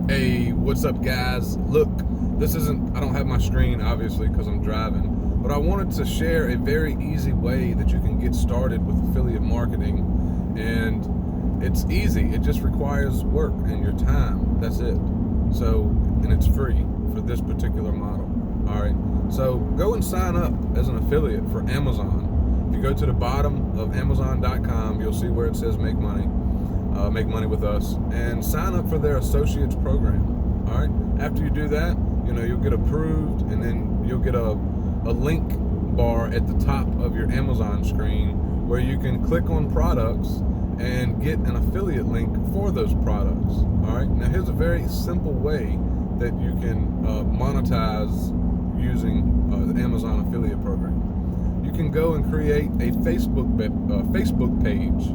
Hey, what's up, guys? Look, I don't have my screen, obviously, because I'm driving, but I wanted to share a very easy way that you can get started with affiliate marketing. And it's easy, it just requires work and your time. That's it. And it's free for this particular model. All right. So go and sign up as an affiliate for Amazon. If you go to the bottom of Amazon.com, you'll see where it says make money with us, and sign up for their associates program. All right. After you do that, you'll get approved, and then you'll get a link bar at the top of your Amazon screen where you can click on products and get an affiliate link for those products. All right. Now here's a very simple way that you can monetize using the Amazon affiliate program. You can go and create a Facebook page.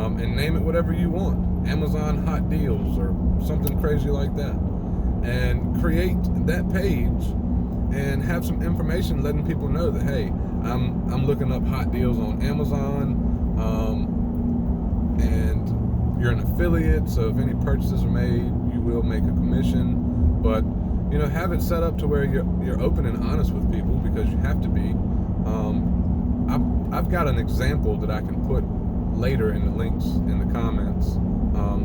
And name it whatever you want, Amazon Hot Deals or something crazy like that, and create that page and have some information letting people know that, hey, I'm looking up hot deals on Amazon, and you're an affiliate, so if any purchases are made, you will make a commission. But have it set up to where you're open and honest with people, because you have to be. I've got an example that I can put later in the links in the comments,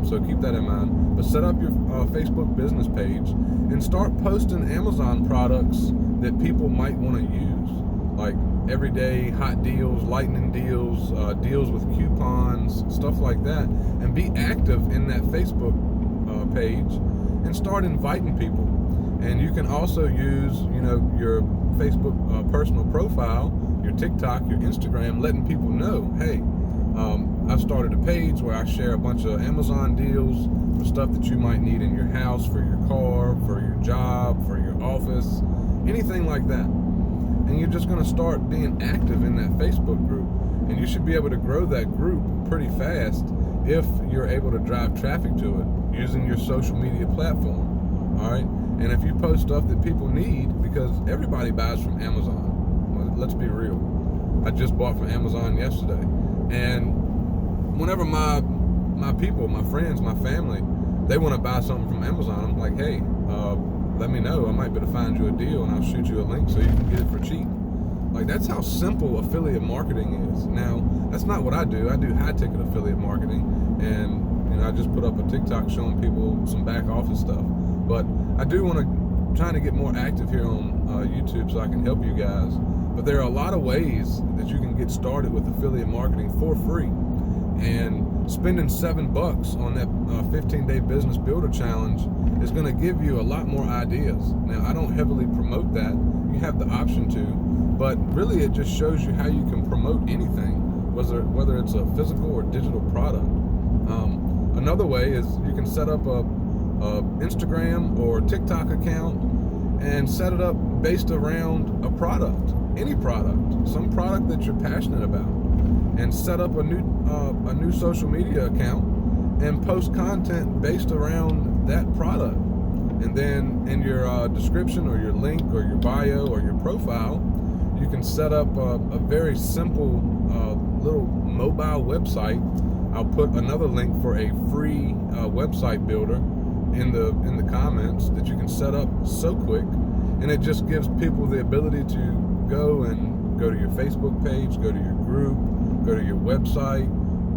so keep that in mind. But set up your Facebook business page and start posting Amazon products that people might want to use, like everyday hot deals, lightning deals, deals with coupons, stuff like that, and be active in that Facebook page and start inviting people. And you can also use your Facebook personal profile, your TikTok, your Instagram, letting people know, hey, I've started a page where I share a bunch of Amazon deals for stuff that you might need in your house, for your car, for your job, for your office, anything like that. And you're just going to start being active in that Facebook group. And you should be able to grow that group pretty fast if you're able to drive traffic to it using your social media platform. All right. And if you post stuff that people need, because everybody buys from Amazon. Let's be real. I just bought from Amazon yesterday. And whenever my people, my friends, my family, they want to buy something from Amazon, I'm like, hey, let me know. I might be able to find you a deal, and I'll shoot you a link so you can get it for cheap. Like, that's how simple affiliate marketing is. Now, that's not what I do. I do high-ticket affiliate marketing, and I just put up a TikTok showing people some back office stuff. But I do want to try to get more active here on YouTube so I can help you guys. But there are a lot of ways that you can get started with affiliate marketing for free. And spending $7 on that 15-day business builder challenge is going to give you a lot more ideas. Now, I don't heavily promote that. You have the option to, but really it just shows you how you can promote anything, whether it's a physical or digital product. Another way is you can set up a Instagram or TikTok account and set it up based around a product, any product, some product that you're passionate about, and set up a new social media account and post content based around that product. And then in your description or your link or your bio or your profile, you can set up a very simple little mobile website. I'll put another link for a free website builder in the comments that you can set up so quick, and it just gives people the ability to go to your Facebook page, go to your group, go to your website,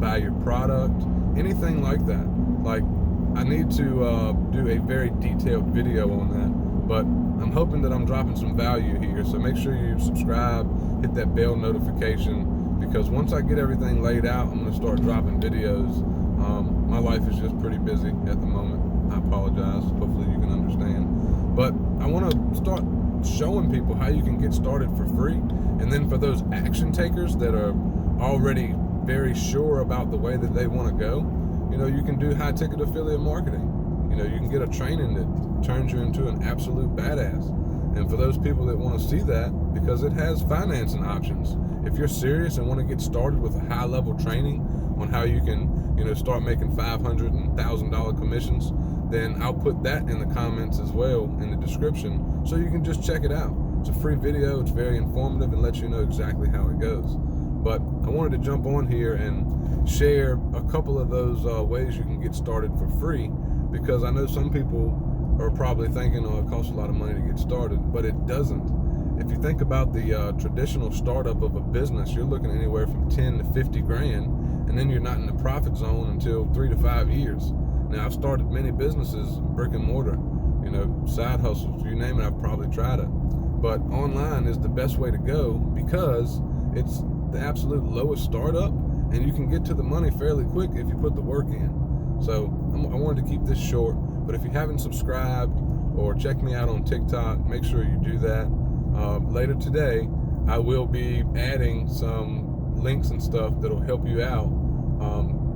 buy your product, anything like that. Like, I need to do a very detailed video on that, but I'm hoping that I'm dropping some value here. So make sure you subscribe, hit that bell notification, because once I get everything laid out, I'm going to start dropping videos. My life is just pretty busy at the moment. I apologize. Hopefully you can understand. But I want to start showing people how you can get started for free. And then for those action takers that are already very sure about the way that they want to go, you can do high ticket affiliate marketing. You can get a training that turns you into an absolute badass. And for those people that want to see that, because it has financing options. If you're serious and want to get started with a high level training on how you can, start making $500 and $1,000 commissions, then I'll put that in the comments as well in the description, so you can just check it out. It's a free video. It's very informative and lets you know exactly how it goes. But I wanted to jump on here and share a couple of those ways you can get started for free. because I know some people are probably thinking, oh, it costs a lot of money to get started, but it doesn't. If you think about the traditional startup of a business, you're looking anywhere from 10 to 50 grand, and then you're not in the profit zone until 3 to 5 years. Now, I've started many businesses, brick and mortar, side hustles, you name it, I've probably tried it. But online is the best way to go because it's the absolute lowest startup, and you can get to the money fairly quick if you put the work in. So I wanted to keep this short, but if you haven't subscribed or check me out on TikTok, make sure you do that. Later today, I will be adding some links and stuff that'll help you out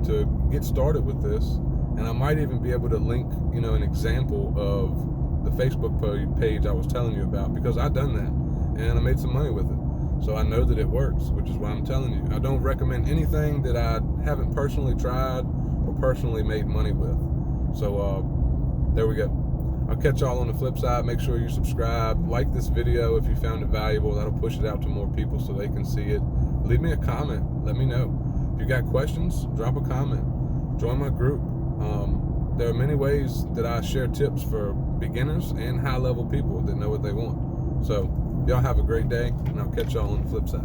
to get started with this. And I might even be able to link, an example of the Facebook page I was telling you about, because I've done that and I made some money with it. So I know that it works, which is why I'm telling you. I don't recommend anything that I haven't personally tried or personally made money with. So there we go. I'll catch y'all on the flip side. Make sure you subscribe, like this video if you found it valuable. That'll push it out to more people so they can see it. Leave me a comment. Let me know. If you got questions, drop a comment. Join my group. There are many ways that I share tips for beginners and high-level people that know what they want. So y'all have a great day, and I'll catch y'all on the flip side.